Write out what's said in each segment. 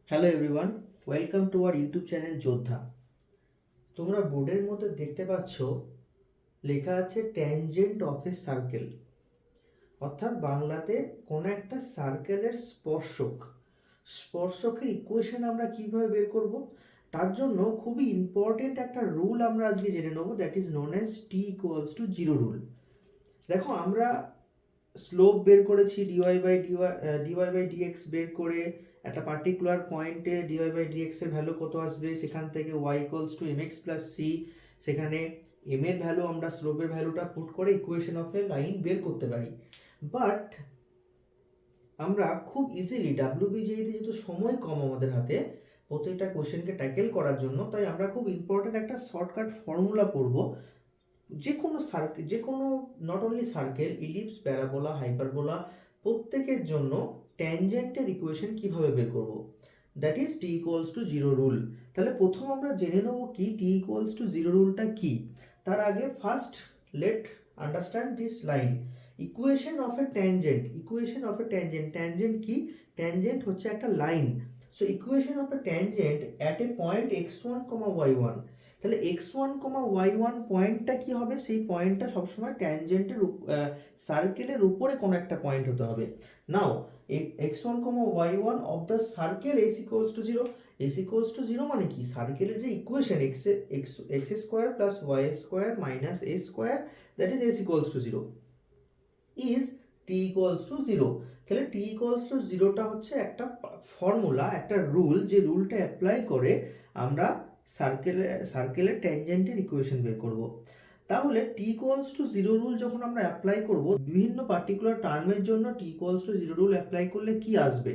Hello everyone, welcome to our YouTube channel যোদ্ধা। তোমরা বোর্ডের মধ্যে দেখতে পাচ্ছ লেখা আছে ট্যানজেন্ট অফ এ সার্কেল, অর্থাৎ বাংলাতে কোনো একটা সার্কেলের স্পর্শকের ইকুয়েশন আমরা কিভাবে বের করব, তার জন্য খুবই ইম্পর্টেন্ট একটা রুল আমরা আজকে জেনে নেব, that is known as T equals to zero rule. দেখো, আমরা স্লোপ বের করেছি ডিওয়াই বাই ডিএক্স বের করে একটা পার্টিকুলার পয়েন্টে ডিওয়াই বাই ডিএক্স এর ভ্যালু কত আসবে, সেখান থেকে y equals to m x plus c, সেখানে এম এর ভ্যালু আমরা স্লোপের ভ্যালুটা পুট করে ইকুয়েশন অফ এ লাইন বের করতে পারি। বাট আমরা খুব ইজিলি ডাব্লিউবিজিতে যেহেতু সময় কম আমাদের হাতে প্রত্যেকটা কোশ্চেনকে ট্যাকেল করার জন্য, তাই আমরা খুব ইম্পর্টেন্ট একটা শর্টকাট ফর্মুলা পড়বো। যে কোনো not only circle, ellipse, parabola, hyperbola প্রত্যেকের জন্য ট্যানজেন্টের ইকুয়েশন কিভাবে বের করব, that is T equals to zero rule. তাহলে প্রথম আমরা জেনে নেব কি টি ইকুয়ালস টু জিরো রুলটা কি। তার আগে first let understand this line equation of a tangent কি? ট্যানজেন্ট হচ্ছে একটা line. So equation of a tangent at a point x1, y1। তাহলে x1, y1 পয়েন্টটা কি হবে? সেই পয়েন্টটা সবসময় ট্যানজেন্টের সার্কেলের উপরে কোনো একটা পয়েন্ট হতে হবে। নাও x1, y1 of the circle s equals to 0। s equals to 0 মানে কি? সার্কেলের যে equation x square plus y square minus a square, that is s equals to 0 is t equals to 0। তাহলে t ইকুয়ালস টু 0টা হচ্ছে একটা formula, একটা rule, যে রুলটা apply করে আমরা সার্কেলের ট্যানজেন্টের ইকুয়েশন বের করব। তাহলে T equals to zero rule যখন আমরা অ্যাপ্লাই করব, বিভিন্ন পার্টিকুলার টার্মের জন্য T equals to zero rule apply করলে কি আসবে?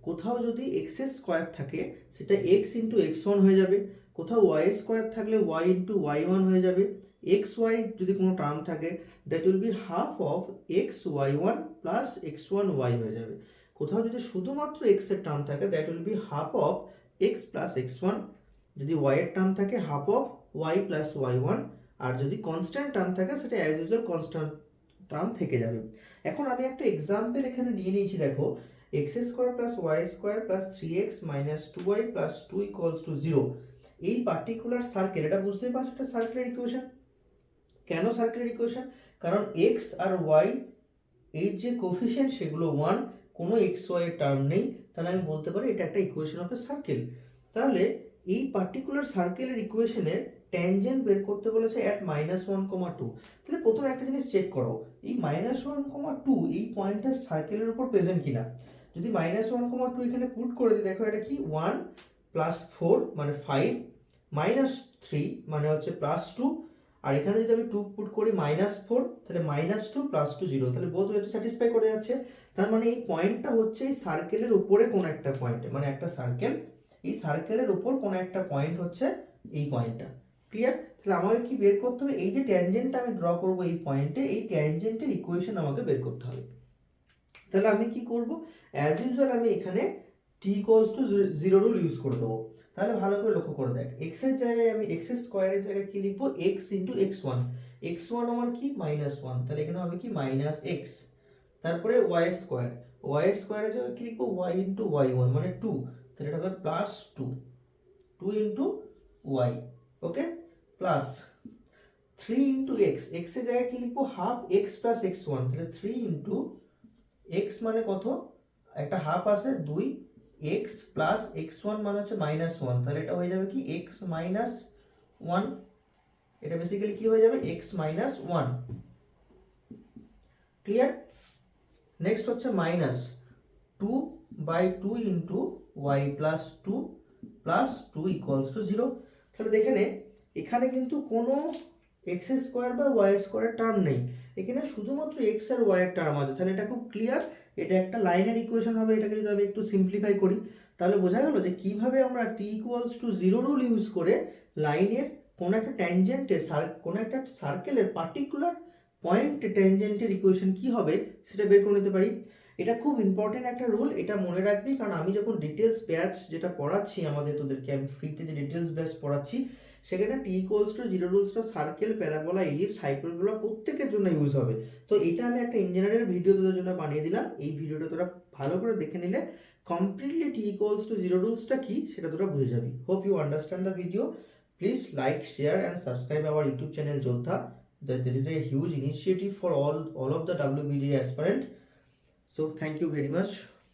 কোথাও যদি এক্স স্কোয়ার থাকে সেটা এক্স ইন্টু এক্স ওয়ান হয়ে যাবে, কোথাও ওয়াই স্কোয়ার থাকলে ওয়াই ইন্টু ওয়াই ওয়ান হয়ে যাবে, এক্স ওয়াই যদি কোনো টার্ম থাকে that will be half of X Y one plus X one Y হয়ে যাবে, কোথাও যদি শুধুমাত্র এক্স এর টার্ম থাকে that will be half of X plus X one, যদি ওয়াই এর টার্ম থাকে half of Y plus Y one, আর যদি কনস্ট্যান্ট টার্ম থাকে সেটা অ্যাজ ইউজুয়াল কনস্ট্যান্ট টার্ম থেকে যাবে। এখন আমি একটা এক্সাম্পল এখানে নিয়ে নিয়েছি, দেখো x square plus y square plus three x minus two y plus two equals to zero. এই পার্টিকুলার সার্কেল, এটা বুঝতেই পারছো এটা সার্কেলের ইকুয়েশন। কেন সার্কেলের ইকুয়েশন? কারণ এক্স আর ওয়াই এর যে কোফিশিয়েন্ট সেগুলো ওয়ান, কোনো এক্স ওয়াই এর টার্ম নেই, তাহলে আমি বলতে পারি এটা একটা ইকুয়েশন অফ এ সার্কেল। তাহলে এই পার্টিকুলার সার্কেলের ইকুয়েশনের ট্যানজেন্ট বের করতে বলেছে অ্যাট -1, 2। তাহলে প্রথমে একটা জিনিস চেক করো, এই -1, 2 এই পয়েন্টটা সার্কেলের উপর প্রেজেন্ট কিনা। যদি -1, 2 এখানে পুট করে দিই, দেখো এটা কি 1 + 4 মানে 5, -3 মানে হচ্ছে +2, আর এখানে যদি আমি 2 পুট করি -4, তাহলে -2 + 2 0, তাহলে বোথ ওয়েতে স্যাটিসফাই করে যাচ্ছে। তার মানে এই পয়েন্টটা হচ্ছে এই সার্কেলের উপরে কোনো একটা পয়েন্ট, মানে একটা সার্কেল, এই সার্কেলের উপর কোনো একটা পয়েন্ট হচ্ছে এই পয়েন্টটা। ক্লিয়ার? তাহলে আমাকে কি বের করতে হবে? এই যে ট্যানজেন্টটা আমি ড্র করব এই পয়েন্টে, এই ট্যানজেন্টের ইকুয়েশন আমাকে বের করতে হবে। তাহলে আমি কি করব? অ্যাজ ইউজুয়াল আমি এখানে T equals to zero rule use করে দেবো। তাহলে ভালো করে লক্ষ্য করে দেখ, এক্স এর জায়গায় আমি এক্স স্কোয়ারের জায়গায় কি লিখবো? X into x one. X one আমার কি? -1, তাহলে এখানে হবে কি মাইনাস এক্স। তারপরে ওয়াই স্কোয়ার, ওয়াই স্কোয়ারের জায়গায় কি লিখবো? ওয়াই ইন্টু ওয়াই ওয়ান মানে 2, তাহলে এটা হবে +2, 2 ইন্টু ওয়াই, ওকে, প্লাস 3 ইন্টু এক্স, এক্স এর জায়গায় কি লিখবো? Half x plus X one, তাহলে 3 ইন্টু এক্স মানে কত? একটা হাফ আছে 2, এক্স প্লাস এক্স ওয়ান মানে হচ্ছে -1, তাহলে এটা হয়ে যাবে কি এক্স মাইনাস ওয়ান। এটা বেসিক্যালি কি হয়ে যাবে? X minus one. Clear? Next হচ্ছে -2/2 into y plus 2 plus 2 equals to 0। তাহলে দেখে নে, এখানে কিন্তু কোনো এক্স স্কোয়ার বা ওয়াই স্কোয়ারের টার্ম নেই, এখানে শুধুমাত্র এক্স আর ওয়াই এর টার্ম আছে। তাহলে এটা খুব ক্লিয়ার, এটা একটা লাইনের ইকুয়েশন হবে। এটাকে যদি আমি একটু সিম্পলিফাই করি, তাহলে বোঝা গেল যে কিভাবে আমরা T equals to zero rule use করে লাইনের কোনো একটা ট্যানজেন্টের কোনো একটা সার্কেলের পার্টিকুলার পয়েন্ট ট্যানজেন্টের ইকুয়েশন কি হবে সেটা বের করে নিতে পারি। এটা খুব ইম্পর্টেন্ট একটা রুল, এটা মনে রাখবি, কারণ আমি যখন ডিটেলস ব্যাচ যেটা পড়াচ্ছি আমাদের, তোদেরকে আমি ফ্রিতে যে ডিটেলস ব্যাচ পড়াচ্ছি, সেখানে টি ইকুয়ালস টু জিরো রুলসটা সার্কেল, প্যারাবোলা, ইলিপস, হাইপারবোলা প্রত্যেকের জন্য ইউজ হবে। তো এটা আমি একটা ইঞ্জিনিয়ারের ভিডিও তোদের জন্য বানিয়ে দিলাম, এই ভিডিওটা তোরা ভালো করে দেখে নিলে completely T equals to zero রুলসটা কি সেটা তোরা বুঝে যাবি। Hope you understand the video. Please like, share and subscribe our YouTube channel Joddha. There is a huge initiative for all of the WBGA aspirant. So thank you very much.